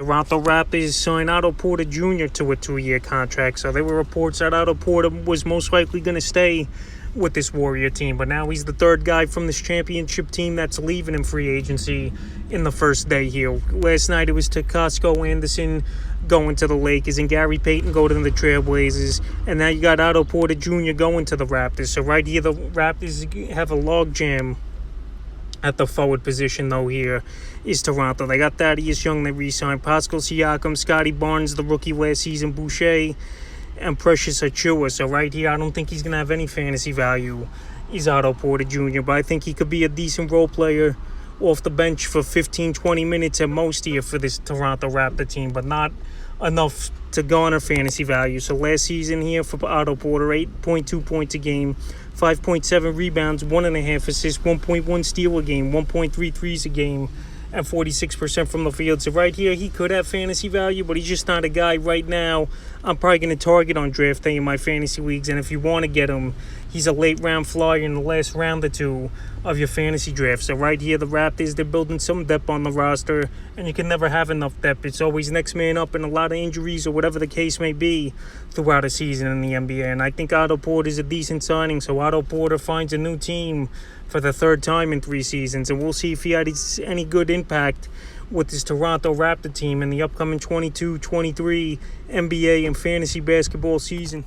Toronto Raptors signed Otto Porter Jr. to a 2-year contract, so there were reports that Otto Porter was most likely going to stay with this Warrior team, but now he's the third guy from this championship team that's leaving in free agency in the first day here. Last night it was Costco Anderson going to the Lakers and Gary Payton going to the Trailblazers, and now you got Otto Porter Jr. going to the Raptors. So right here the Raptors have a logjam at the forward position, though. Here is Toronto. They got Thaddeus Young, they re-signed Pascal Siakam, Scotty Barnes, the rookie last season, Boucher, and Precious Achiuwa. So right here, I don't think he's going to have any fantasy value. He's Otto Porter Jr., but I think he could be a decent role player off the bench for 15-20 minutes at most here for this Toronto Raptor team, but not enough to garner fantasy value. So last season here for Otto Porter, 8.2 points a game, 5.7 rebounds, 1.5 assists, 1.1 steal a game, 1.3 threes a game, and 46% from the field. So right here, he could have fantasy value, but he's just not a guy right now I'm probably going to target on draft day in my fantasy leagues. And if you want to get him, he's a late round flyer in the last round or two of your fantasy draft. So right here, the Raptors, they're building some depth on the roster, and you can never have enough depth. It's always next man up and a lot of injuries or whatever the case may be throughout a season in the NBA. And I think Otto Porter is a decent signing. So Otto Porter finds a new team for the third time in 3 seasons, and we'll see if he had any good impact with this Toronto Raptor team in the upcoming 22-23 NBA and fantasy basketball season.